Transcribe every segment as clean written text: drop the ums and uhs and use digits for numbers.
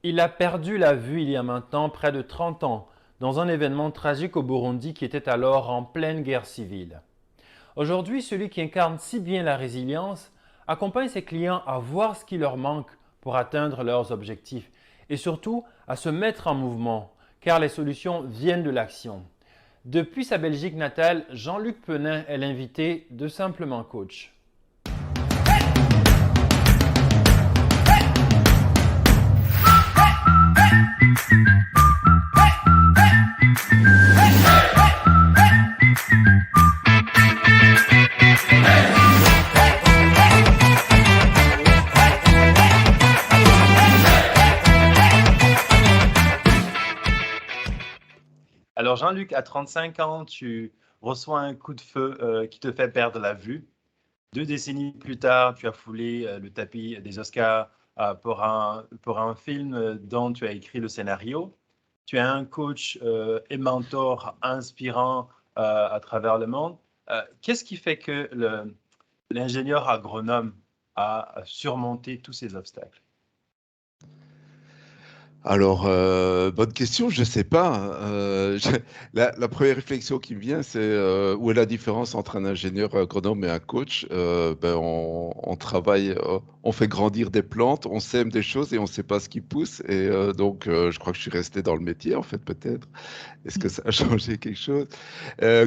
Il a perdu la vue il y a maintenant près de 30 ans, dans un événement tragique au Burundi qui était alors en pleine guerre civile. Aujourd'hui, celui qui incarne si bien la résilience accompagne ses clients à voir ce qui leur manque pour atteindre leurs objectifs et surtout à se mettre en mouvement, car les solutions viennent de l'action. Depuis sa Belgique natale, Jean-Luc Penin est l'invité de Simplement Coach. Alors Jean-Luc, à 35 ans, tu reçois un coup de feu qui te fait perdre la vue. 2 décennies plus tard, tu as foulé le tapis des Oscars pour un film dont tu as écrit le scénario. Tu es un coach et mentor inspirant à travers le monde. Qu'est-ce qui fait que l'ingénieur agronome a surmonté tous ces obstacles? Alors, bonne question, je ne sais pas. La première réflexion qui me vient, c'est où est la différence entre un ingénieur agronome et un coach? On travaille, on fait grandir des plantes, on sème des choses et on ne sait pas ce qui pousse. Et donc, je crois que je suis resté dans le métier, en fait, peut-être. Est-ce que ça a changé quelque chose?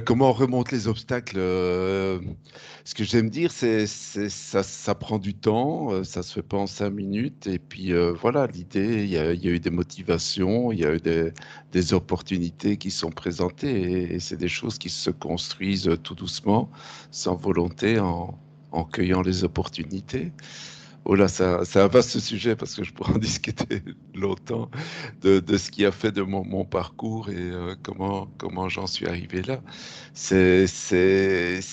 Comment on remonte les obstacles? Ce que j'aime dire, ça prend du temps, ça se fait pas en 5 minutes. Et puis voilà, l'idée, il y a eu des motivations, il y a eu des opportunités qui sont présentées et c'est des choses qui se construisent tout doucement, sans volonté, en cueillant les opportunités. Oh là, c'est un vaste sujet parce que je pourrais en discuter longtemps de ce qui a fait de mon parcours et comment j'en suis arrivé là. C'est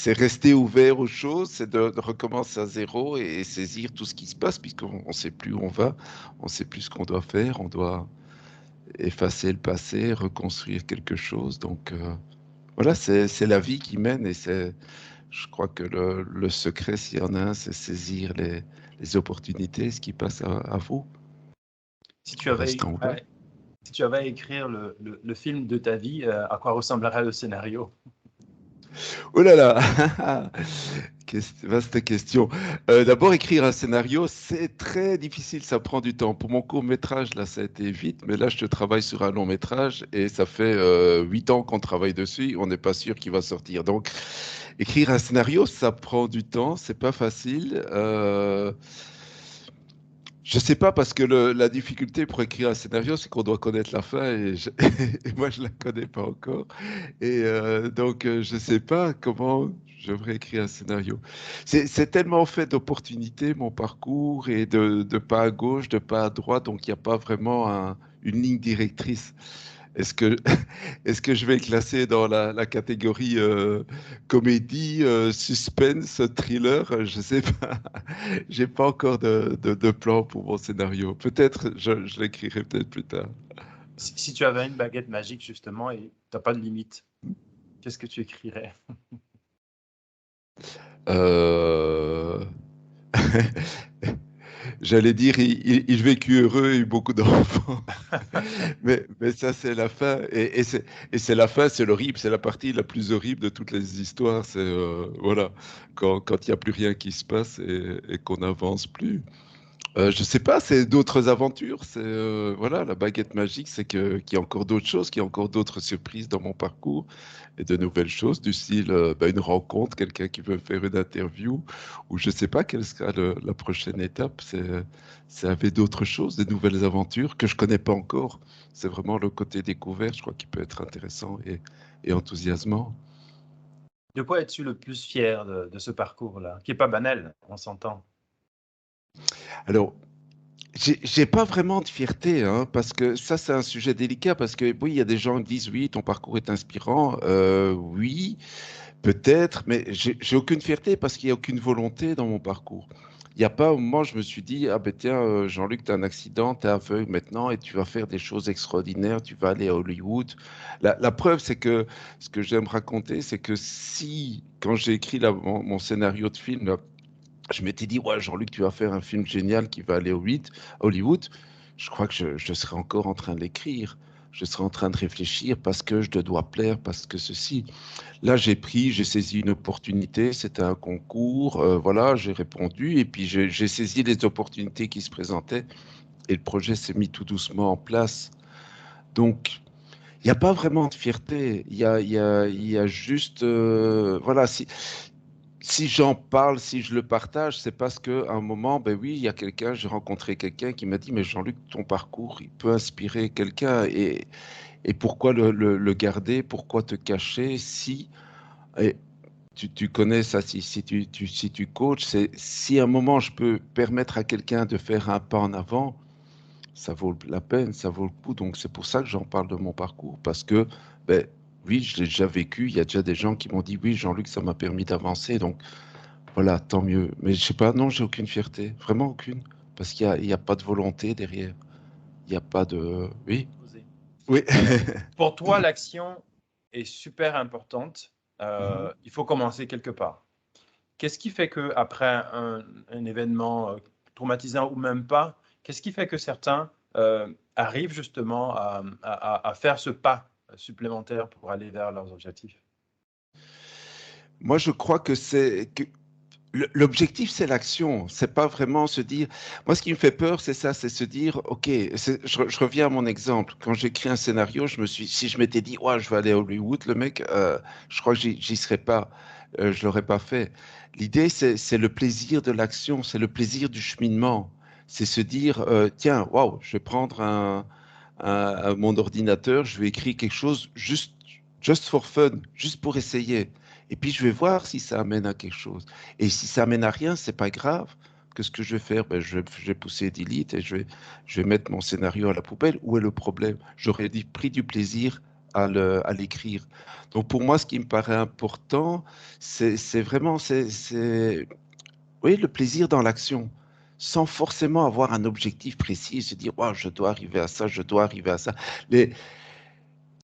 rester ouvert aux choses, c'est de recommencer à zéro et saisir tout ce qui se passe puisqu'on ne sait plus où on va, on ne sait plus ce qu'on doit faire, on doit effacer le passé, reconstruire quelque chose. Donc voilà, c'est la vie qui mène et je crois que le secret, s'il y en a un, c'est saisir les opportunités, ce qui passe à vous, Si tu en avais, restant ouvert. si tu avais à écrire le film de ta vie, à quoi ressemblerait le scénario? Oh là là, vaste question. D'abord, écrire un scénario, c'est très difficile, ça prend du temps. Pour mon court-métrage, là, ça a été vite, mais là, je travaille sur un long-métrage et ça fait 8 ans qu'on travaille dessus, on n'est pas sûr qu'il va sortir. Donc, écrire un scénario, ça prend du temps, c'est pas facile. Je sais pas parce que la difficulté pour écrire un scénario, c'est qu'on doit connaître la fin et, et moi je la connais pas encore. Et donc je sais pas comment je devrais écrire un scénario. C'est tellement fait d'opportunités mon parcours et de pas à gauche, de pas à droite, donc il n'y a pas vraiment une ligne directrice. Est-ce que, est-ce que je vais classer dans la catégorie comédie, suspense, thriller? Je sais pas. J'ai pas encore de plan pour mon scénario. Peut-être, je l'écrirai peut-être plus tard. Si tu avais une baguette magique, justement, et tu n'as pas de limite, qu'est-ce que tu écrirais? Euh, J'allais dire, il vécut heureux et eut beaucoup d'enfants. Mais ça, c'est la fin. Et c'est la fin, c'est l'horrible. C'est la partie la plus horrible de toutes les histoires. C'est, voilà, quand il n'y a plus rien qui se passe et qu'on n'avance plus. Je sais pas, c'est d'autres aventures. C'est voilà, la baguette magique, c'est qu'il y a encore d'autres choses, qu'il y a encore d'autres surprises dans mon parcours et de nouvelles choses du style une rencontre, quelqu'un qui veut faire une interview, ou je sais pas quelle sera la prochaine étape. C'est avec d'autres choses, des nouvelles aventures que je connais pas encore. C'est vraiment le côté découvert, je crois, qui peut être intéressant et enthousiasmant. De quoi es-tu le plus fier de ce parcours-là, qui n'est pas banal, on s'entend. Alors, j'ai pas vraiment de fierté, hein, parce que ça, c'est un sujet délicat, parce que oui, il y a des gens qui disent oui, ton parcours est inspirant, oui, peut-être, mais j'ai aucune fierté parce qu'il n'y a aucune volonté dans mon parcours. Il n'y a pas un moment où je me suis dit, ah ben tiens, Jean-Luc, tu as un accident, tu es aveugle maintenant et tu vas faire des choses extraordinaires, tu vas aller à Hollywood. La preuve, c'est que ce que j'aime raconter, c'est que si, quand j'ai écrit mon scénario de film, là, je m'étais dit, ouais, Jean-Luc, tu vas faire un film génial qui va aller au Hollywood. je crois que je serais encore en train de l'écrire. Je serais en train de réfléchir parce que je dois plaire, parce que ceci. Là, j'ai saisi une opportunité, c'était un concours, voilà, j'ai répondu et puis j'ai saisi les opportunités qui se présentaient et le projet s'est mis tout doucement en place. Donc, il n'y a pas vraiment de fierté, il y a juste, voilà, si j'en parle, si je le partage, c'est parce qu'à un moment, ben oui, il y a quelqu'un, j'ai rencontré quelqu'un qui m'a dit, mais Jean-Luc, ton parcours, il peut inspirer quelqu'un et pourquoi le garder, pourquoi te cacher si... Et tu connais ça, si tu coaches, c'est si à un moment je peux permettre à quelqu'un de faire un pas en avant, ça vaut la peine, ça vaut le coup. Donc c'est pour ça que j'en parle de mon parcours, parce que ben, oui, je l'ai déjà vécu. Il y a déjà des gens qui m'ont dit oui, Jean-Luc, ça m'a permis d'avancer. Donc voilà, tant mieux. Mais je sais pas, non, j'ai aucune fierté, vraiment aucune, parce il y a pas de volonté derrière. Il n'y a pas de. Oui, Oser. oui. Pour toi, l'action est super importante. Mhm. Il faut commencer quelque part. Qu'est-ce qui fait que après un événement traumatisant ou même pas, qu'est-ce qui fait que certains arrivent justement à faire ce pas supplémentaire pour aller vers leurs objectifs? Moi, je crois que c'est que l'objectif, c'est l'action. C'est pas vraiment se dire. Moi, ce qui me fait peur, c'est ça, c'est se dire, ok. Je reviens à mon exemple. Quand j'écris un scénario, si je m'étais dit, ouais, je vais aller à Hollywood, le mec, je crois que j'y serais pas. Je l'aurais pas fait. L'idée, c'est le plaisir de l'action, c'est le plaisir du cheminement. C'est se dire, tiens, waouh, je vais prendre mon ordinateur, je vais écrire quelque chose just for fun, juste pour essayer. Et puis je vais voir si ça amène à quelque chose. Et si ça amène à rien, c'est pas grave. Que ce que je vais faire, ben, je vais pousser delete et je vais mettre mon scénario à la poubelle. Où est le problème? J'aurais pris du plaisir à l'écrire. Donc pour moi, ce qui me paraît important, c'est vraiment oui, le plaisir dans l'action, sans forcément avoir un objectif précis, se dire, oh, je dois arriver à ça, je dois arriver à ça. Les,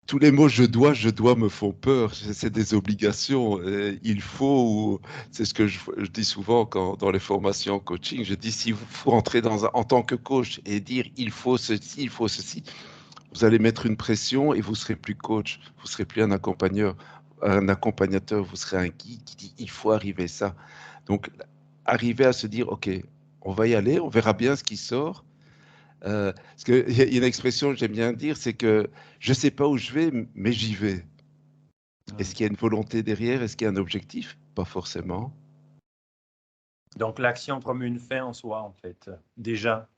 tous les mots je dois me font peur. C'est des obligations. Il faut, c'est ce que je dis souvent dans les formations en coaching. Je dis, si vous faut entrer en tant que coach et dire il faut ceci, vous allez mettre une pression et vous serez plus coach, vous serez plus un accompagnateur, vous serez un guide qui dit, il faut arriver ça. Donc, arriver à se dire, OK, on va y aller, on verra bien ce qui sort. Parce qu'il y a une expression que j'aime bien dire, c'est que je ne sais pas où je vais, mais j'y vais. Est-ce Hmm. qu'il y a une volonté derrière? Est-ce qu'il y a un objectif? Pas forcément. Donc l'action comme une fin en soi, en fait, déjà,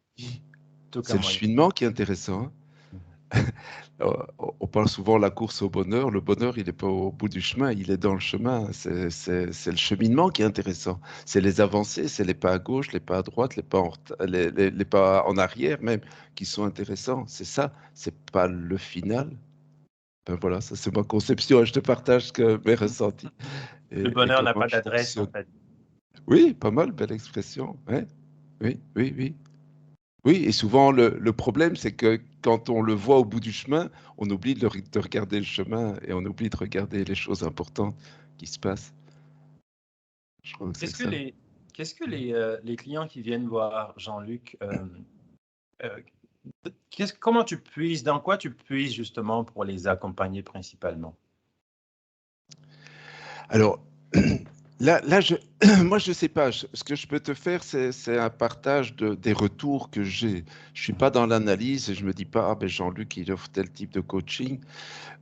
tout qu'un C'est le moyen. cheminement qui est intéressant, hein. Mhm. On parle souvent de la course au bonheur. Le bonheur, il n'est pas au bout du chemin, il est dans le chemin. C'est le cheminement qui est intéressant. C'est les avancées, c'est les pas à gauche, les pas à droite, les pas les pas en arrière même qui sont intéressants. C'est ça, c'est pas le final. Ben voilà, ça c'est ma conception et je te partage mes ressentis Le et bonheur n'a comment pas je d'adresse, en fonctionne. fait. Oui, pas mal, belle expression. Ouais. Oui, oui, oui. Oui, et souvent le problème, c'est que quand on le voit au bout du chemin, on oublie de regarder le chemin et on oublie de regarder les choses importantes qui se passent. Je crois que c'est Qu'est-ce que ça. les clients qui viennent voir Jean-Luc, euh, comment tu puises, dans quoi tu puises justement pour les accompagner principalement? Alors, moi, je sais pas. Ce que je peux te faire, c'est un partage des retours que j'ai. Je suis pas dans l'analyse et je me dis pas, ah ben Jean-Luc, il offre tel type de coaching.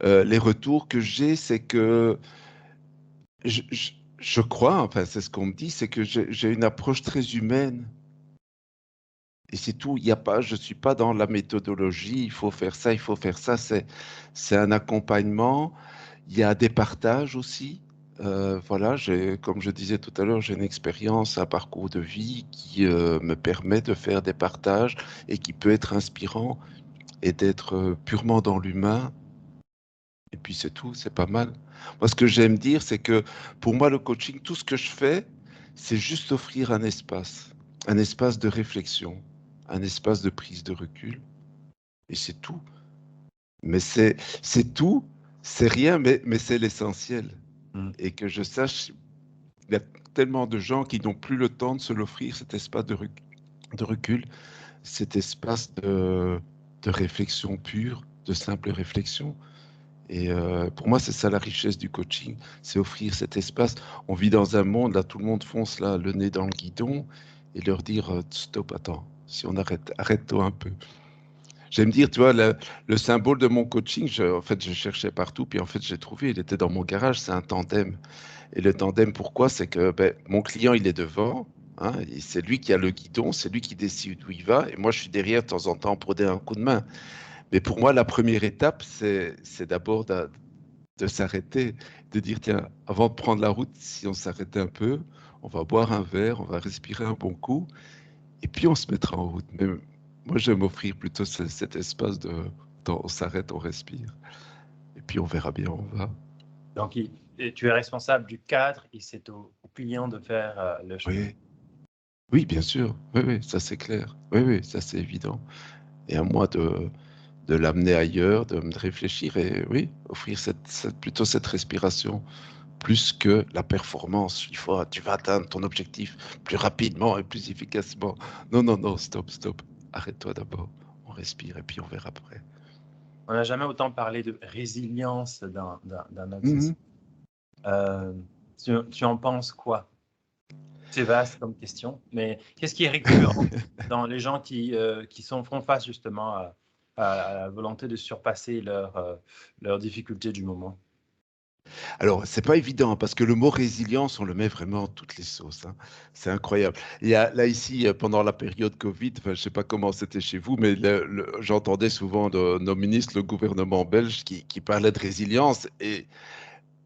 Les retours que j'ai, c'est que je crois, enfin, c'est ce qu'on me dit, c'est que j'ai une approche très humaine. Et c'est tout. Il y a pas, je suis pas dans la méthodologie. Il faut faire ça, il faut faire ça. C'est un accompagnement. Il y a des partages aussi. Voilà, comme je disais tout à l'heure, j'ai une expérience, un parcours de vie qui me permet de faire des partages et qui peut être inspirant et d'être purement dans l'humain. Et puis c'est tout, c'est pas mal. Moi, ce que j'aime dire, c'est que pour moi, le coaching, tout ce que je fais, c'est juste offrir un espace de réflexion, un espace de prise de recul, et c'est tout. Mais c'est tout, c'est rien, mais c'est l'essentiel. Hmm. Et que je sache, il y a tellement de gens qui n'ont plus le temps de se l'offrir, cet espace de recul. cet espace de réflexion pure, de simple réflexion. Et pour moi, c'est ça la richesse du coaching, c'est offrir cet espace. On vit dans un monde, là, tout le monde fonce là, le nez dans le guidon et leur dire stop, attends, si on arrête, arrête-toi un peu. J'aime dire, tu vois, le symbole de mon coaching, en fait, je cherchais partout, puis en fait, j'ai trouvé, il était dans mon garage, c'est un tandem. Et le tandem, pourquoi? C'est que ben, mon client, il est devant, hein, et c'est lui qui a le guidon, c'est lui qui décide où il va, et moi, je suis derrière de temps en temps pour donner un coup de main. Mais pour moi, la première étape, c'est d'abord de s'arrêter, de dire, tiens, avant de prendre la route, si on s'arrêtait un peu, on va boire un verre, on va respirer un bon coup, et puis on se mettra en route. Mais moi, je vais m'offrir plutôt cet espace on s'arrête, on respire, et puis on verra bien où on va. Donc, et tu es responsable du cadre et c'est au client de faire le choix. Oui, oui, bien sûr. Oui, oui, ça c'est clair. Oui, oui, ça c'est évident. Et à moi de l'amener ailleurs, de me réfléchir et oui, offrir plutôt cette respiration plus que la performance. Tu vas atteindre ton objectif plus rapidement et plus efficacement. Non, non, non, stop, stop. Arrête-toi d'abord. On respire et puis on verra après. On n'a jamais autant parlé de résilience dans notre Mhm. société. Tu en penses quoi? C'est vaste comme question, mais qu'est-ce qui est récurrent dans les gens qui font face justement à la volonté de surpasser leurs difficultés du moment? Alors, c'est pas évident parce que le mot résilience, on le met vraiment à toutes les sauces, hein. C'est incroyable. Il y a, là, ici, pendant la période Covid, enfin, je sais pas comment c'était chez vous, mais j'entendais souvent de nos ministres, le gouvernement belge, qui parlait de résilience et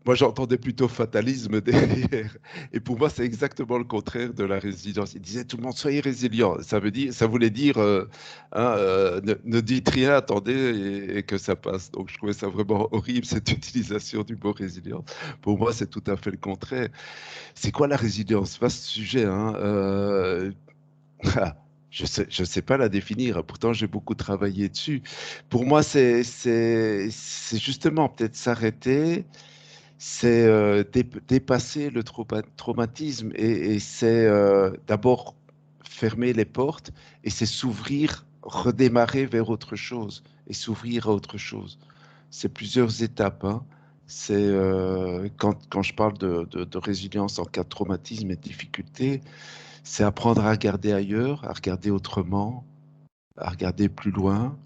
moi, j'entendais plutôt fatalisme derrière. Et pour moi, c'est exactement le contraire de la résilience. Il disait tout le monde, soyez résilient. Ça voulait dire, hein, ne dites rien, attendez et que ça passe. Donc, je trouvais ça vraiment horrible, cette utilisation du mot résilience. Pour moi, c'est tout à fait le contraire. C'est quoi la résilience? Vaste sujet, hein. Je sais pas la définir. Pourtant, j'ai beaucoup travaillé dessus. Pour moi, c'est justement peut-être s'arrêter, c'est dépasser le traumatisme et c'est d'abord fermer les portes et c'est s'ouvrir, redémarrer vers autre chose et s'ouvrir à autre chose. C'est plusieurs étapes, hein. C'est quand je parle de résilience en cas de traumatisme et de difficulté, c'est apprendre à regarder ailleurs, à regarder autrement, à regarder plus loin.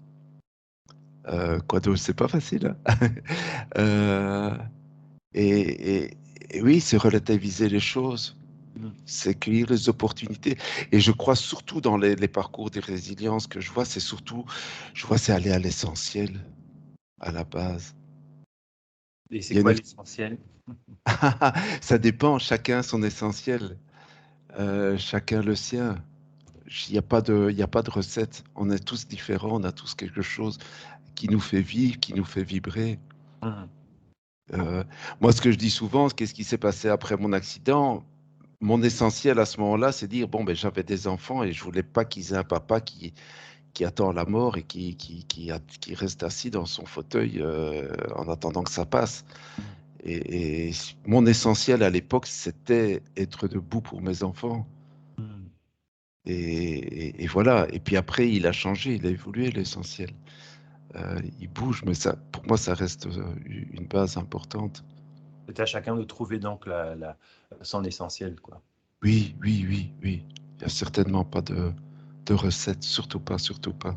Quoi d'autre, c'est pas facile, hein. Euh, et, et- et oui, c'est relativiser les choses, Mm. c'est cueillir les opportunités. Et je crois surtout dans les parcours des résiliences que je vois, c'est aller à l'essentiel, à la base. Et c'est Il y a quoi une... l'essentiel? Ça dépend, chacun son essentiel, chacun le sien. Il y a pas de recette. On est tous différents, on a tous quelque chose qui nous fait vivre, qui nous fait vibrer. Mhm. Euh, Moi, ce que je dis souvent, qu'est-ce qui s'est passé après mon accident? Mon essentiel à ce moment-là, c'est dire, bon, ben, j'avais des enfants et je voulais pas qu'ils aient un papa qui attend la mort et qui reste assis dans son fauteuil en attendant que ça passe. Et mon essentiel à l'époque, c'était être debout pour mes enfants. Mhm. Et voilà. Et puis après, il a changé, il a évolué, l'essentiel. Il bouge, mais ça, pour moi, ça reste une base importante. C'est à chacun de trouver donc son essentiel, quoi. Oui, oui, oui, oui. Il n'y a certainement pas de recette, surtout pas, surtout pas.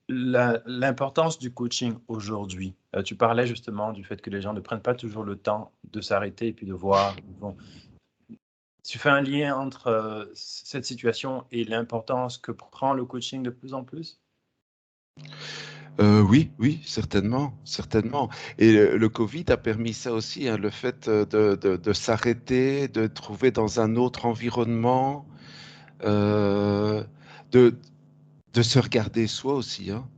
L'importance du coaching aujourd'hui. Tu parlais justement du fait que les gens ne prennent pas toujours le temps de s'arrêter et puis de voir. Bon, tu fais un lien entre cette situation et l'importance que prend le coaching de plus en plus? Oui, oui, certainement, certainement. Et le Covid a permis ça aussi, hein, le fait de s'arrêter, de trouver dans un autre environnement, euh, de, de se regarder soi aussi, hein.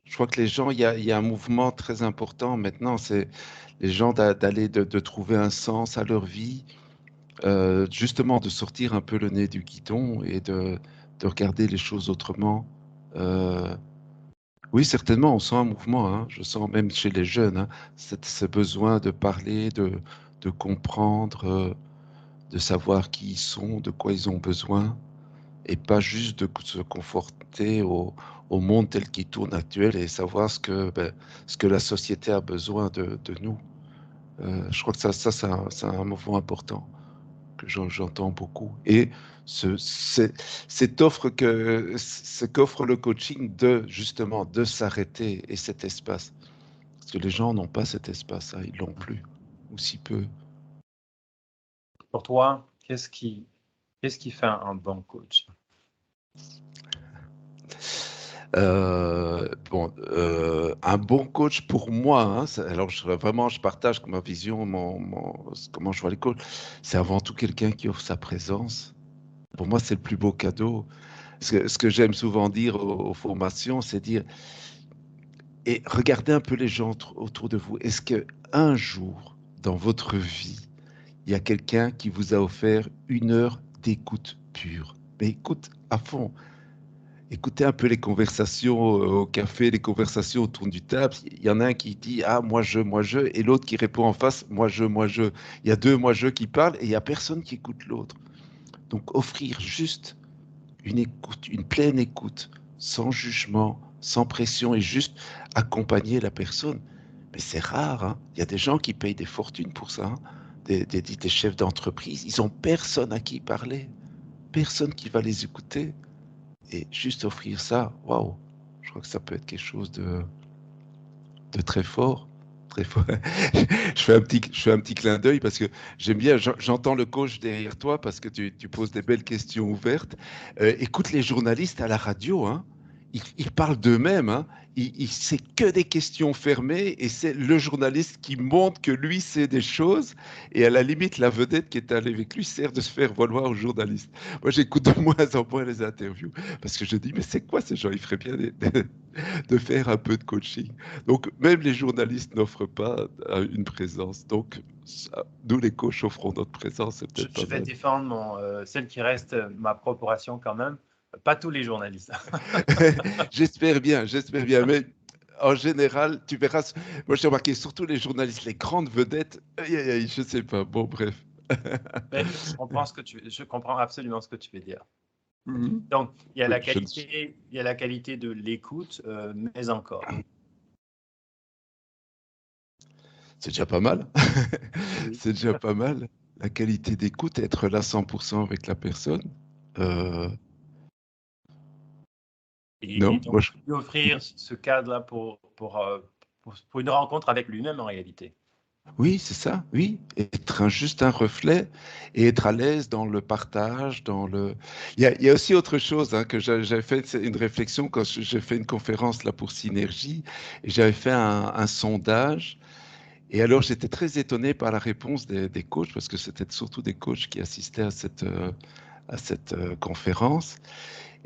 Je crois que les gens, il y a un mouvement très important maintenant, c'est les gens d'aller, de trouver un sens à leur vie, justement de sortir un peu le nez du guidon et de regarder les choses autrement. Euh, Oui, certainement, on sent un mouvement, hein. Je sens même chez les jeunes, hein, ce besoin de parler, de comprendre, de savoir qui ils sont, de quoi ils ont besoin. et pas juste de se conforter au monde tel qu'il tourne actuel et savoir ce que la société a besoin de nous. Je crois que c'est un mouvement important que j'entends beaucoup. Et ce qu'offre le coaching justement, de s'arrêter et cet espace. Parce que les gens n'ont pas cet espace, hein, ils l'ont plus, ou si peu. Pour toi, qu'est-ce qui fait un bon coach? Un bon coach pour moi, hein, alors je partage ma vision, comment je vois les coachs, c'est avant tout quelqu'un qui offre sa présence. Pour moi, c'est le plus beau cadeau. Ce que j'aime souvent dire aux formations, c'est dire, et regardez un peu les gens autour de vous. Est-ce qu'un jour, dans votre vie, il y a quelqu'un qui vous a offert 1 heure d'écoute pure? Mais écoute à fond. Écoutez un peu les conversations au café, les conversations autour du table. Il y en a un qui dit « Ah, moi je », et l'autre qui répond en face « Moi je ». Il y a 2 « moi je » qui parlent et il n'y a personne qui écoute l'autre. Donc offrir juste une écoute, une pleine écoute, sans jugement, sans pression et juste accompagner la personne. Mais c'est rare, hein. Il y a des gens qui payent des fortunes pour ça, hein. Des chefs d'entreprise, ils n'ont personne à qui parler, personne qui va les écouter. Et juste offrir ça, waouh, je crois que ça peut être quelque chose de très fort. Très fort. Je fais un petit clin d'œil parce que j'aime bien, j'entends le coach derrière toi parce que tu poses des belles questions ouvertes. Écoute les journalistes à la radio, hein, ils parlent d'eux-mêmes, hein. C'est que des questions fermées et c'est le journaliste qui montre que lui sait des choses et à la limite la vedette qui est allée avec lui sert de se faire valoir au journaliste. Moi j'écoute de moins en moins les interviews parce que je dis mais c'est quoi ces gens, ils feraient bien de faire un peu de coaching. Donc, même les journalistes n'offrent pas une présence. Donc, nous, les coachs, offrons notre présence, c'est peut-être Je pas vais mal. défendre celle qui reste ma proportion quand même. Pas tous les journalistes. J'espère bien, j'espère bien. Mais en général, tu verras, moi j'ai remarqué surtout les journalistes, les grandes vedettes, aïe, aïe, aïe, je sais pas. Bon, bref. Mais je comprends absolument ce que tu veux dire. Mhm. Donc, Oui, il y a la qualité de l'écoute, mais encore. c'est déjà pas mal. Oui. C'est déjà pas mal. La qualité d'écoute, être là 100% avec la personne. Euh, Et non, donc, moi lui offrir ce cadre-là pour une rencontre avec lui-même en réalité. Oui, c'est ça, oui. Être juste un reflet et être à l'aise dans le partage, dans le. Il y a aussi autre chose, hein, que j'avais fait c'est une réflexion quand j'ai fait une conférence là pour Synergie et j'avais fait un sondage. Et alors j'étais très étonné par la réponse des coachs parce que c'était surtout des coachs qui assistaient à cette conférence.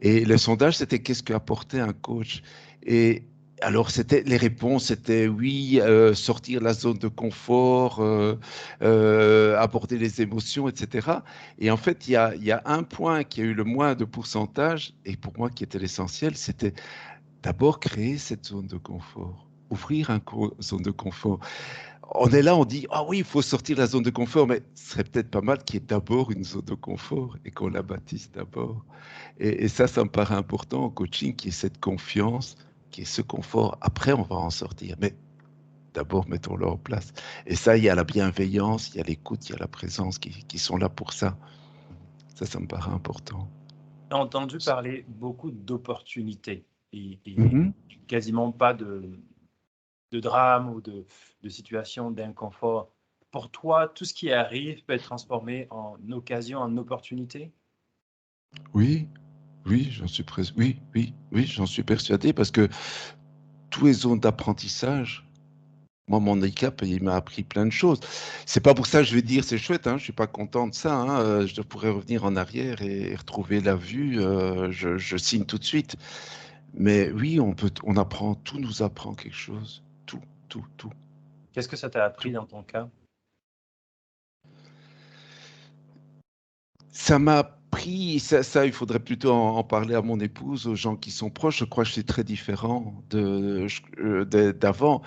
Et le sondage, c'était qu'est-ce qu'apportait un coach? Et alors, les réponses, c'était oui, sortir de la zone de confort, aborder les émotions, etc. Et en fait, il y a un point qui a eu le moins de pourcentage, et pour moi qui était l'essentiel, c'était d'abord créer cette zone de confort, ouvrir une zone de confort. On est là, on dit, ah oui, il faut sortir de la zone de confort, mais ce serait peut-être pas mal qu'il y ait d'abord une zone de confort et qu'on la bâtisse d'abord. Et ça me paraît important en coaching, qu'il y ait cette confiance, qu'il y ait ce confort. Après, on va en sortir. Mais d'abord, mettons-le en place. Et ça, il y a la bienveillance, il y a l'écoute, il y a la présence qui sont là pour ça. Ça me paraît important. J'ai entendu parler beaucoup d'opportunités et Mhm. quasiment pas de drame ou de situation d'inconfort. Pour toi, tout ce qui arrive peut être transformé en occasion, en opportunité? Oui, oui, oui, j'en suis persuadé parce que tous les zones d'apprentissage, moi, mon handicap, il m'a appris plein de choses. C'est pas pour ça que je vais dire c'est chouette, hein, je suis pas content de ça, hein, je pourrais revenir en arrière et retrouver la vue, je signe tout de suite. Mais oui, on apprend, tout nous apprend quelque chose, tout, tout, tout, Qu'est-ce que ça t'a appris tout. dans ton cas? Ça m'a appris, il faudrait plutôt en parler à mon épouse, aux gens qui sont proches. Je crois que c'est très différent d'avant.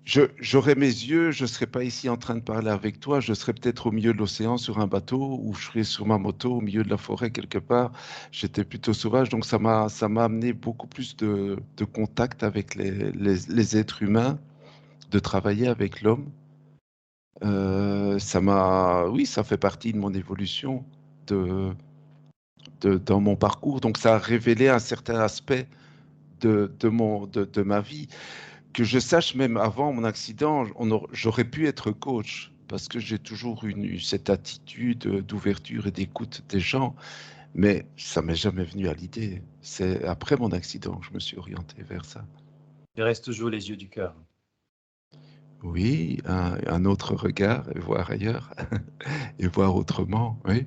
J'aurais mes yeux, je ne serais pas ici en train de parler avec toi, je serais peut-être au milieu de l'océan sur un bateau ou je serais sur ma moto au milieu de la forêt quelque part. J'étais plutôt sauvage, donc ça m'a amené beaucoup plus de contact avec les êtres humains, de travailler avec l'homme. Oui, ça fait partie de mon évolution de, dans mon parcours. Donc ça a révélé un certain aspect de ma vie. Que je sache, même avant mon accident, j'aurais pu être coach parce que j'ai toujours eu cette attitude d'ouverture et d'écoute des gens, mais ça m'est jamais venu à l'idée. C'est après mon accident que je me suis orienté vers ça. Il reste toujours les yeux du cœur. Oui, un autre regard et voir ailleurs et voir autrement. Oui,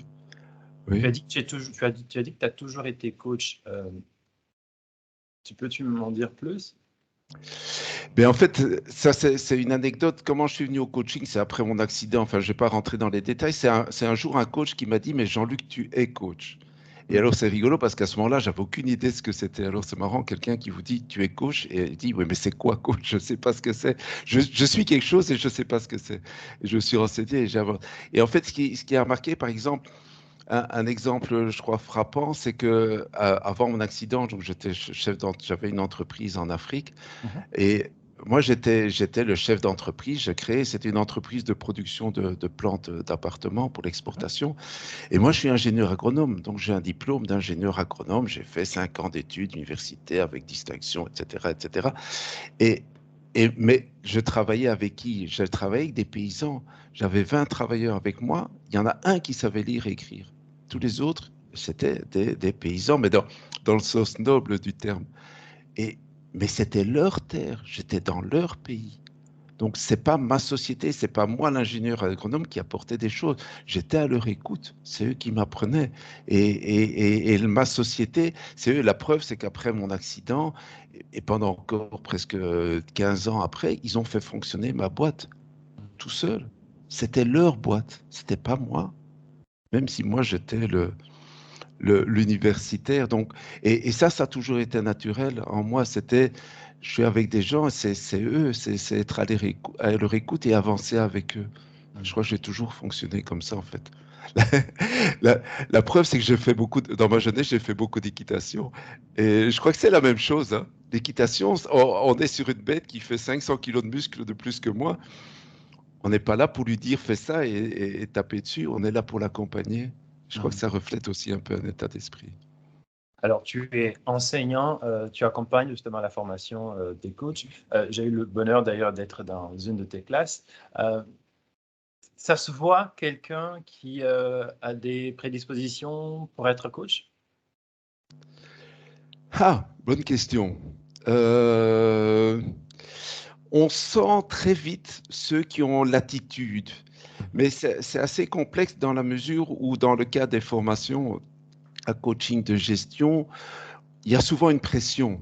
Tu oui. as dit que tu as dit que tu as toujours été coach. Tu m'en dire plus? Mais en fait, ça, c'est une anecdote. Comment je suis venu au coaching, c'est après mon accident. Enfin, je ne vais pas rentrer dans les détails. C'est un jour un coach qui m'a dit, mais Jean-Luc, tu es coach. Et alors, c'est rigolo parce qu'à ce moment-là, j'avais aucune idée de ce que c'était. Alors, c'est marrant, quelqu'un qui vous dit, tu es coach, et il dit, oui, mais c'est quoi coach? Je ne sais pas ce que c'est. Je suis quelque chose et je ne sais pas ce que c'est. Et je me suis renseigné et en fait, ce qui a remarqué, par exemple, un exemple, je crois, frappant, c'est que avant mon accident, donc j'avais une entreprise en Afrique Mhm. et moi, j'étais le chef d'entreprise. J'ai créé, c'était une entreprise de production de plantes d'appartements pour l'exportation. Et moi, je suis ingénieur agronome, donc j'ai un diplôme d'ingénieur agronome. J'ai fait 5 ans d'études universitaires avec distinction, etc., etc. Et, mais je travaillais avec qui? Je travaillais avec des paysans. J'avais 20 travailleurs avec moi. Il y en a un qui savait lire et écrire. Tous les autres, c'était des paysans, mais dans le sens noble du terme. Et, mais c'était leur terre. J'étais dans leur pays. Donc, c'est pas ma société, c'est pas moi l'ingénieur agronome qui apportait des choses. J'étais à leur écoute, c'est eux qui m'apprenaient. Et ma société, c'est eux. La preuve, c'est qu'après mon accident, et pendant encore presque 15 ans après, ils ont fait fonctionner ma boîte tout seul. C'était leur boîte, c'était pas moi. Même si moi j'étais l'universitaire. Donc, et ça a toujours été naturel en moi. Je suis avec des gens, c'est eux, c'est être à leur écoute et avancer avec eux. Je crois que j'ai toujours fonctionné comme ça, en fait. La, la preuve, c'est que dans ma jeunesse, j'ai fait beaucoup d'équitation. Et je crois que c'est la même chose, hein. L'équitation, on est sur une bête qui fait 500 kilos de muscles de plus que moi. On n'est pas là pour lui dire fais ça et taper dessus. On est là pour l'accompagner. Je crois que ça reflète aussi un peu un état d'esprit. Alors, tu es enseignant, tu accompagnes justement la formation des coachs. J'ai eu le bonheur d'ailleurs d'être dans une de tes classes. Ça se voit quelqu'un qui a des prédispositions pour être coach? Ah, bonne question. Euh, on sent très vite ceux qui ont l'attitude, mais c'est assez complexe dans la mesure où, dans le cas des formations à coaching de gestion, il y a souvent une pression.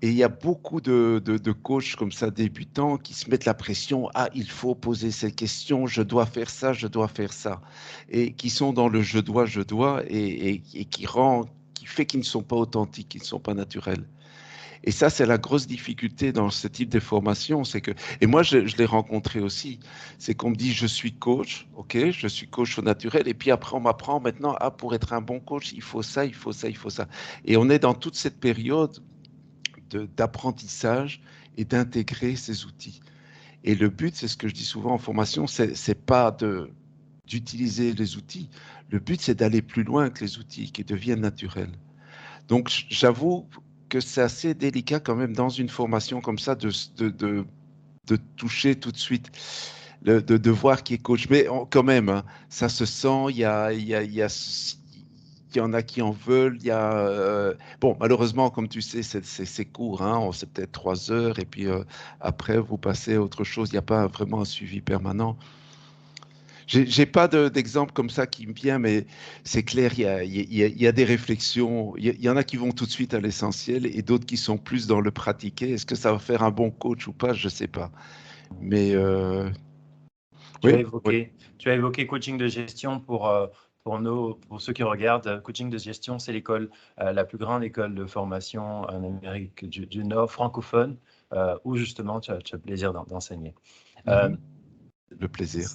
Et il y a beaucoup de coachs comme ça, débutants, qui se mettent la pression. Ah, il faut poser ces questions, je dois faire ça, je dois faire ça. Et qui sont dans le je dois, et qui fait qu'ils ne sont pas authentiques, qu'ils ne sont pas naturels. Et ça, c'est la grosse difficulté dans ce type de formation. Et moi, je l'ai rencontré aussi. C'est qu'on me dit, je suis coach, ok, je suis coach au naturel. Et puis après, on m'apprend maintenant, ah, pour être un bon coach, il faut ça, il faut ça, il faut ça. Et on est dans toute cette période d'apprentissage et d'intégrer ces outils. Et le but, c'est ce que je dis souvent en formation, c'est pas d'utiliser les outils. Le but, c'est d'aller plus loin que les outils, qui deviennent naturels. Donc, j'avoue que c'est assez délicat quand même dans une formation comme ça de toucher tout de suite, de voir qui est coach. Mais quand même, hein, ça se sent, il y en a qui en veulent. Bon, malheureusement, comme tu sais, c'est court, hein, c'est peut-être 3 heures, et puis après, vous passez à autre chose. Il n'y a pas vraiment un suivi permanent. J'ai pas d'exemple comme ça qui me vient, mais c'est clair, il y a des réflexions. Il y en a qui vont tout de suite à l'essentiel et d'autres qui sont plus dans le pratiquer. Est-ce que ça va faire un bon coach ou pas? Je sais pas. Mais Tu as oui, oui. évoqué, tu as évoqué coaching de gestion pour pour ceux qui regardent, coaching de gestion, c'est l'école, la plus grande école de formation en Amérique du Nord, francophone, où justement tu as le plaisir d'enseigner. Le plaisir.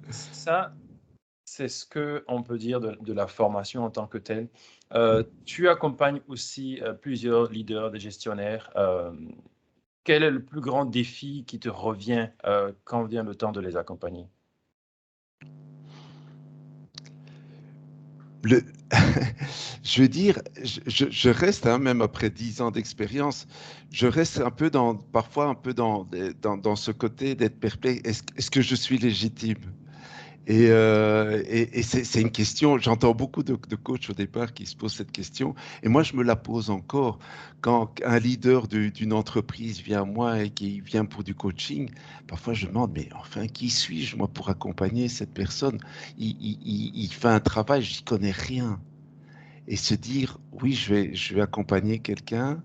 Ça, c'est ce qu'on peut dire de la formation en tant que telle. Tu accompagnes aussi plusieurs leaders, des gestionnaires. Quel est le plus grand défi qui te revient quand vient le temps de les accompagner? Je veux dire, je reste, hein, même après 10 ans d'expérience, je reste parfois un peu dans ce côté d'être perplexe. Est-ce que je suis légitime? Et c'est une question, j'entends beaucoup de coachs au départ qui se posent cette question, et moi je me la pose encore. Quand un leader d'une entreprise vient à moi et qui vient pour du coaching, parfois je me demande, mais enfin, qui suis-je moi pour accompagner cette personne? Il fait un travail, je n'y connais rien. Et se dire, oui, je vais accompagner quelqu'un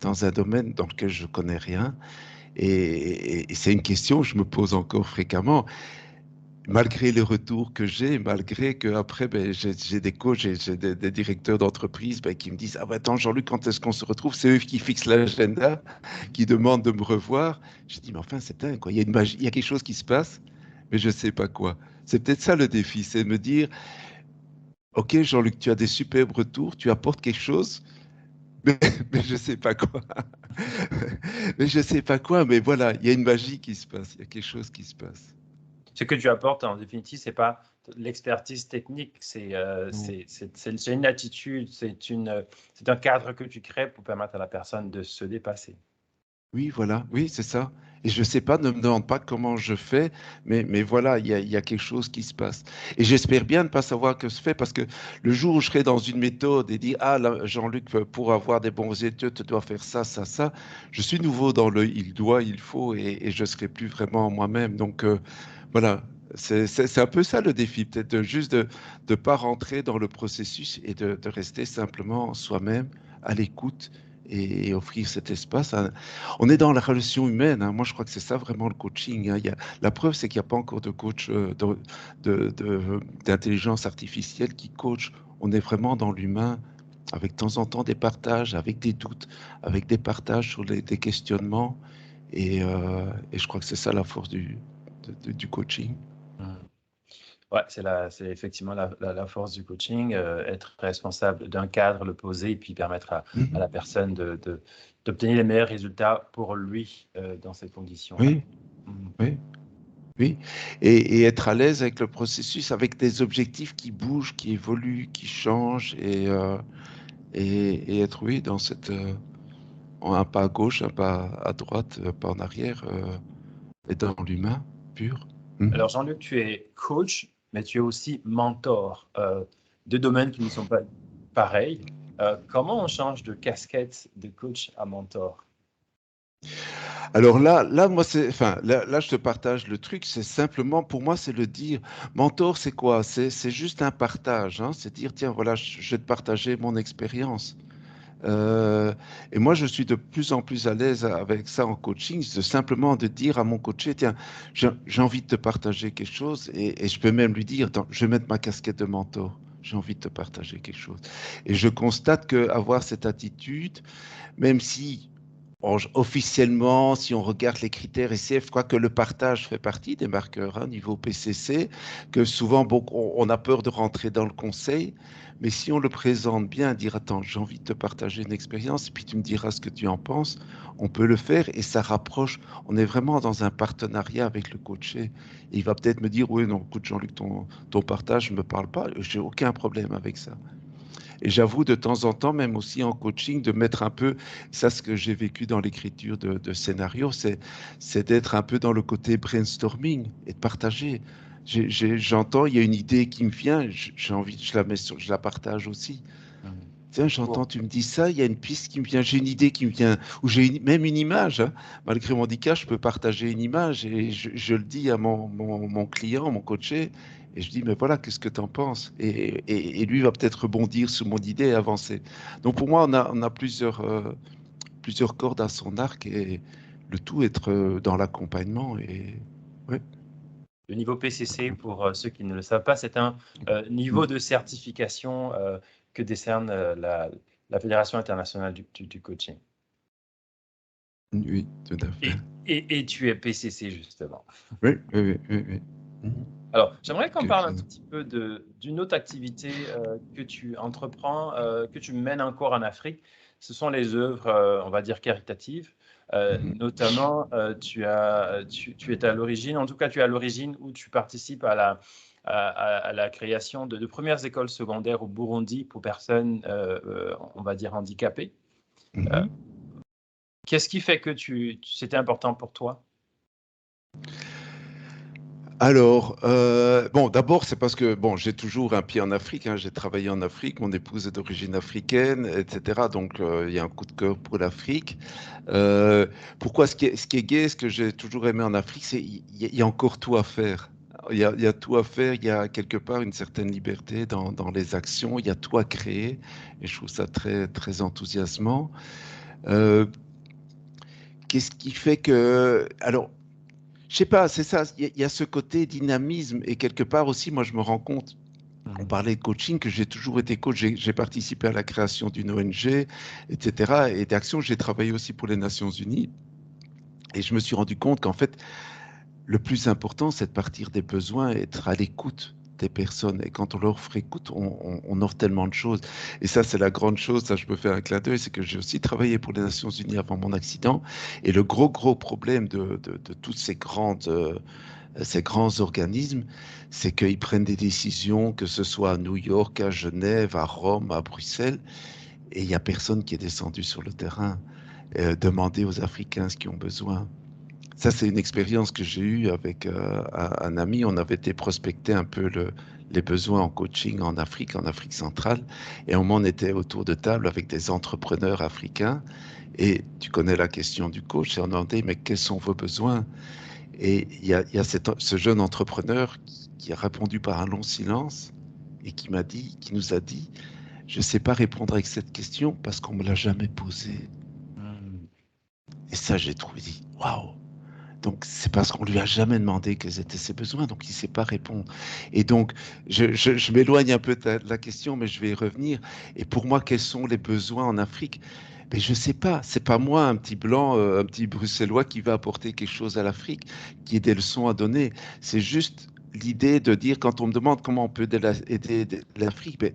dans un domaine dans lequel je ne connais rien, et c'est une question que je me pose encore fréquemment malgré les retours que j'ai, malgré que après, ben, j'ai des coachs, j'ai des directeurs d'entreprise ben, qui me disent, ah ben attends Jean-Luc, quand est-ce qu'on se retrouve? C'est eux qui fixent l'agenda, qui demandent de me revoir. Je dis, mais enfin, c'est dingue, quoi. Il y a une magie, il y a quelque chose qui se passe, mais je ne sais pas quoi. C'est peut-être ça le défi, c'est de me dire, ok Jean-Luc, tu as des superbes retours, tu apportes quelque chose, mais, mais je ne sais pas quoi. Mais je ne sais pas quoi, mais voilà, il y a une magie qui se passe, il y a quelque chose qui se passe. Ce que tu apportes, en définitive, c'est pas l'expertise technique, c'est une attitude, c'est un cadre que tu crées pour permettre à la personne de se dépasser. Oui, voilà, oui, c'est ça. Et je ne sais pas, ne me demande pas comment je fais, mais voilà, il y a quelque chose qui se passe. Et j'espère bien ne pas savoir que se fait, parce que le jour où je serai dans une méthode et dire, ah, là, Jean-Luc, pour avoir des bons études, tu dois faire ça, ça, ça, je suis nouveau dans le il doit, il faut, et je ne serai plus vraiment moi-même. Donc, voilà, c'est un peu ça le défi, peut-être juste de ne pas rentrer dans le processus et de rester simplement soi-même, à l'écoute et offrir cet espace. On est dans la relation humaine, hein. Moi, je crois que c'est ça vraiment le coaching, hein. La preuve, c'est qu'il n'y a pas encore de coach d'intelligence artificielle qui coach. On est vraiment dans l'humain, avec de temps en temps des partages, avec des doutes, avec des partages sur des questionnements. Et je crois que c'est ça la force du coaching. Ouais, c'est effectivement la force du coaching, être responsable d'un cadre, le poser et puis permettre à la personne d'obtenir les meilleurs résultats pour lui dans ces conditions-là. Oui, oui, oui. Et être à l'aise avec le processus, avec des objectifs qui bougent, qui évoluent, qui changent, et être, oui, dans un pas à gauche, un pas à droite, un pas en arrière, et dans l'humain pur. Alors Jean-Luc, tu es coach, mais tu es aussi mentor. Deux domaines qui ne sont pas pareils. Comment on change de casquette de coach à mentor? Alors là, moi, là, je te partage le truc. C'est simplement, pour moi, c'est le dire. Mentor, c'est quoi? C'est juste un partage, hein. C'est dire, tiens, voilà, je vais te partager mon expérience. Et moi, je suis de plus en plus à l'aise avec ça en coaching, c'est simplement de dire à mon coaché, tiens, j'ai envie de te partager quelque chose, et je peux même lui dire, attends, je vais mettre ma casquette de mentor. J'ai envie de te partager quelque chose. Et je constate qu'avoir cette attitude, même si officiellement, si on regarde les critères ECF, je crois que le partage fait partie des marqueurs, hein, niveau PCC, que souvent on a peur de rentrer dans le conseil, mais si on le présente bien, dire attends, j'ai envie de te partager une expérience, puis tu me diras ce que tu en penses, on peut le faire et ça rapproche. On est vraiment dans un partenariat avec le coaché. Et il va peut-être me dire oui, non, écoute Jean-Luc, ton partage ne me parle pas, j'ai aucun problème avec ça. Et j'avoue de temps en temps, même aussi en coaching, de mettre un peu, ça ce que j'ai vécu dans l'écriture de scénario, c'est d'être un peu dans le côté brainstorming et de partager. J'entends, il y a une idée qui me vient, j'ai envie, je la partage aussi. Tiens, j'entends, tu me dis ça, il y a une piste qui me vient, j'ai une idée qui me vient, ou même une image, hein. Malgré mon handicap, je peux partager une image et je le dis à mon client, mon coaché, et je dis, mais voilà, qu'est-ce que tu en penses? Et lui va peut-être rebondir sur mon idée et avancer. Donc pour moi, on a plusieurs cordes à son arc et le tout être dans l'accompagnement. Et ouais. Le niveau PCC, pour ceux qui ne le savent pas, c'est un niveau de certification que décerne la Fédération internationale du coaching. Oui, tout à fait. Et tu es PCC, justement. Oui, oui, oui, oui. Alors, j'aimerais qu'on Ok. parle un petit peu d'une autre activité que tu entreprends, que tu mènes encore en Afrique. Ce sont les œuvres, on va dire, caritatives. Notamment, tu es à l'origine, en tout cas, tu es à l'origine où tu participes à la création de premières écoles secondaires au Burundi pour personnes, on va dire, handicapées. Qu'est-ce qui fait que c'était important pour toi? Alors, bon, d'abord, c'est parce que bon, j'ai toujours un pied en Afrique, hein, j'ai travaillé en Afrique, mon épouse est d'origine africaine, etc. Donc, il y a un coup de cœur pour l'Afrique. Pourquoi ce qui est gai, ce que j'ai toujours aimé en Afrique, c'est qu'il y a encore tout à faire. Il y a tout à faire, il y a quelque part une certaine liberté dans les actions, il y a tout à créer, et je trouve ça très, très enthousiasmant. Qu'est-ce qui fait que... Alors, je sais pas, c'est ça, il y a ce côté dynamisme et quelque part aussi, moi je me rends compte, on parlait de coaching, que j'ai toujours été coach, j'ai participé à la création d'une ONG, etc. Et d'action, j'ai travaillé aussi pour les Nations Unies et je me suis rendu compte qu'en fait, le plus important, c'est de partir des besoins et être à l'écoute des personnes. Et quand on leur offre écoute, on offre tellement de choses. Et ça, c'est la grande chose, ça je peux faire un clin d'œil, c'est que j'ai aussi travaillé pour les Nations Unies avant mon accident. Et le gros problème de toutes ces grands organismes, c'est qu'ils prennent des décisions, que ce soit à New York, à Genève, à Rome, à Bruxelles, et il n'y a personne qui est descendu sur le terrain demander aux Africains ce qu'ils ont besoin. Ça, c'est une expérience que j'ai eue avec un ami. On avait été prospecter un peu les besoins en coaching en Afrique centrale. Et à un moment, on était autour de table avec des entrepreneurs africains. Et tu connais la question du coach, et on demandait, mais quels sont vos besoins? Et il y a ce jeune entrepreneur qui a répondu par un long silence et qui nous a dit, je ne sais pas répondre avec cette question parce qu'on ne me l'a jamais posée. Et ça, j'ai trouvé dit, waouh! Donc, c'est parce qu'on lui a jamais demandé quels étaient ses besoins, donc il ne sait pas répondre. Et donc, je m'éloigne un peu de la question, mais je vais y revenir. Et pour moi, quels sont les besoins en Afrique? Mais je ne sais pas. C'est pas moi, un petit blanc, un petit bruxellois, qui va apporter quelque chose à l'Afrique, qui ait des leçons à donner. C'est juste l'idée de dire, quand on me demande comment on peut aider l'Afrique, ben,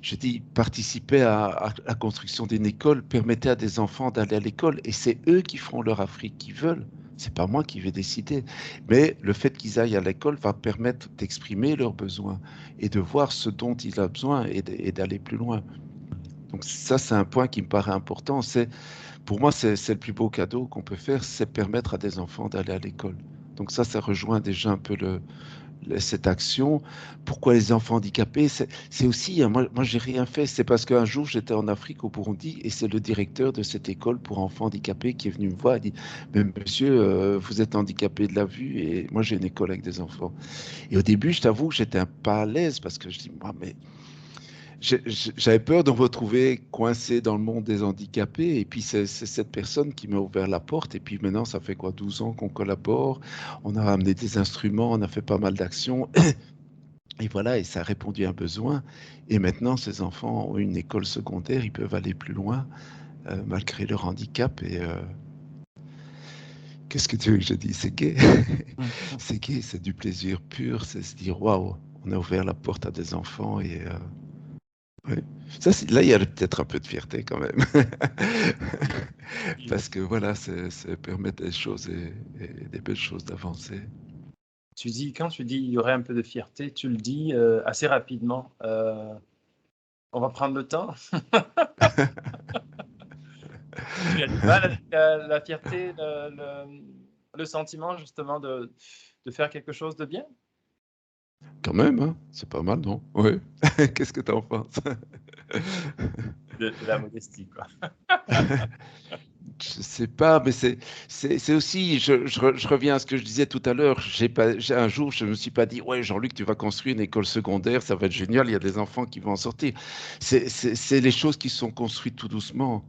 je dis, participer à la construction d'une école, permettez à des enfants d'aller à l'école, et c'est eux qui feront leur Afrique qu'ils veulent. C'est pas moi qui vais décider. Mais le fait qu'ils aillent à l'école va permettre d'exprimer leurs besoins et de voir ce dont il a besoin et d'aller plus loin. Donc ça, c'est un point qui me paraît important. Pour moi, c'est le plus beau cadeau qu'on peut faire, c'est permettre à des enfants d'aller à l'école. Donc ça rejoint déjà un peu cette action. Pourquoi les enfants handicapés? C'est aussi, hein, moi j'ai rien fait. C'est parce qu'un jour, j'étais en Afrique, au Burundi, et c'est le directeur de cette école pour enfants handicapés qui est venu me voir et dit, mais monsieur, vous êtes handicapé de la vue, et moi j'ai une école avec des enfants. Et au début, je t'avoue que j'étais pas à l'aise parce que je dis, moi, mais j'avais peur de me retrouver coincé dans le monde des handicapés. Et puis, c'est cette personne qui m'a ouvert la porte. Et puis, maintenant, ça fait quoi, 12 ans qu'on collabore. On a ramené des instruments, on a fait pas mal d'actions. Et voilà, et ça a répondu à un besoin. Et maintenant, ces enfants ont une école secondaire, ils peuvent aller plus loin, malgré leur handicap. Et qu'est-ce que tu veux que je dise? C'est gai. C'est gai, c'est du plaisir pur. C'est se dire, waouh, on a ouvert la porte à des enfants. Et ouais. Ça, là, il y a peut-être un peu de fierté quand même. Parce que voilà, c'est permettre des choses et des belles choses d'avancer. Quand tu dis il y aurait un peu de fierté, tu le dis assez rapidement. On va prendre le temps. Tu as du mal avec la fierté, le sentiment justement de faire quelque chose de bien? Quand même, hein, c'est pas mal, non? Oui. Qu'est-ce que tu en penses? De la modestie, quoi. Je sais pas, mais c'est aussi, je reviens à ce que je disais tout à l'heure. Un jour, je me suis pas dit, ouais, Jean-Luc, tu vas construire une école secondaire, ça va être génial, il y a des enfants qui vont en sortir. C'est les choses qui sont construites tout doucement.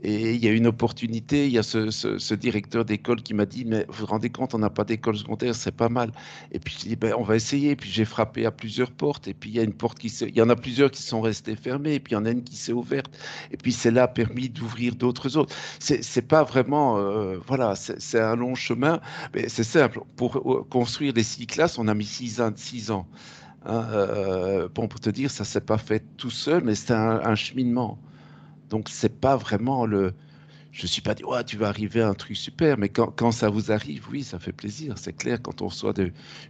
Et il y a une opportunité, il y a ce directeur d'école qui m'a dit, mais vous vous rendez compte, on n'a pas d'école secondaire, c'est pas mal. Et puis je dis, ben, on va essayer. Puis j'ai frappé à plusieurs portes. Et puis il y a une porte il y en a plusieurs qui sont restées fermées. Et puis il y en a une qui s'est ouverte. Et puis celle-là a permis d'ouvrir d'autres autres. C'est pas vraiment, voilà, c'est un long chemin. Mais c'est simple. Pour construire les 6 classes, on a mis 6 ans. 6 ans. Hein, bon, pour te dire, ça s'est pas fait tout seul, mais c'est un cheminement. Donc c'est pas vraiment le. Je ne suis pas dit, ouais, tu vas arriver à un truc super, mais quand ça vous arrive, oui, ça fait plaisir. C'est clair, quand on reçoit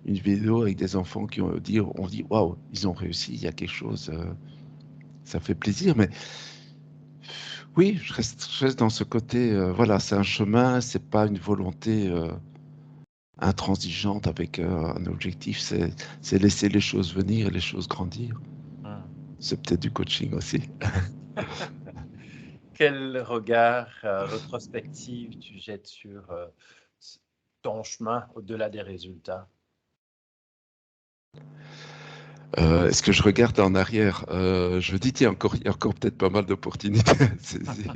une vidéo avec des enfants qui ont dit, on dit, waouh, ils ont réussi, il y a quelque chose, ça fait plaisir. Mais oui, je reste dans ce côté, voilà, c'est un chemin, c'est pas une volonté intransigeante avec un objectif, c'est laisser les choses venir et les choses grandir. Hmm. C'est peut-être du coaching aussi. Quel regard rétrospectif tu jettes sur ton chemin au-delà des résultats? Est-ce que je regarde en arrière? Je me dis, tiens, il y a encore peut-être pas mal d'opportunités à saisir.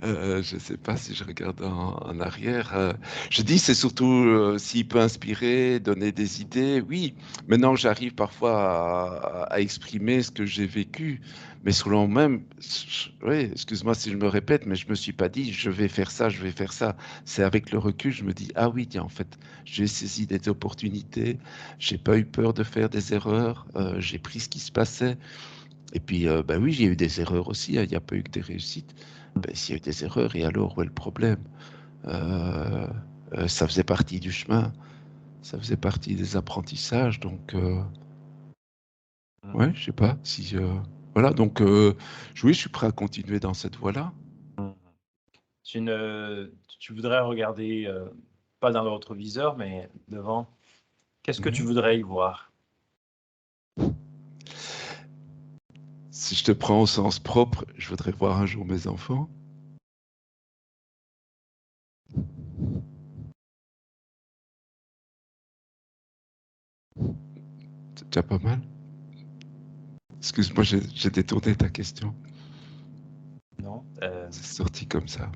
Je ne sais pas si je regarde en arrière. Je dis, c'est surtout s'il peut inspirer, donner des idées. Oui, maintenant j'arrive parfois à exprimer ce que j'ai vécu, mais selon même, oui, excuse-moi si je me répète, mais je me suis pas dit, je vais faire ça, je vais faire ça. C'est avec le recul, je me dis, ah oui, tiens, en fait, j'ai saisi des opportunités, j'ai pas eu peur de faire des erreurs, j'ai pris ce qui se passait. Et puis, bah oui, j'ai eu des erreurs aussi, hein, il n'y a pas eu que des réussites. Ben, s'il y a eu des erreurs, et alors où est le problème? Euh, Ça faisait partie du chemin, ça faisait partie des apprentissages, donc Hmm. ouais, je sais pas si voilà, donc oui, je suis prêt à continuer dans cette voie-là. Hmm. Tu voudrais regarder, pas dans le rétroviseur, mais devant. Qu'est-ce que tu Mhm. voudrais y voir? Si je te prends au sens propre, je voudrais voir un jour mes enfants. C'est déjà pas mal. Excuse-moi, j'ai détourné ta question. Non? C'est sorti comme ça.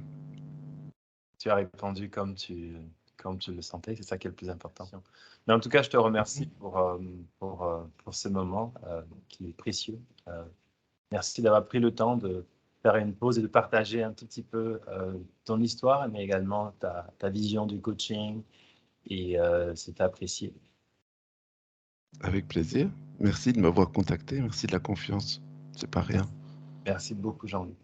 Tu as répondu comme tu le sentais, c'est ça qui est le plus important. Mais en tout cas, je te remercie pour ce moment qui est précieux. Merci d'avoir pris le temps de faire une pause et de partager un tout petit peu ton histoire, mais également ta vision du coaching, et c'est apprécié. Avec plaisir. Merci de m'avoir contacté. Merci de la confiance. C'est pas rien. Merci beaucoup, Jean-Luc.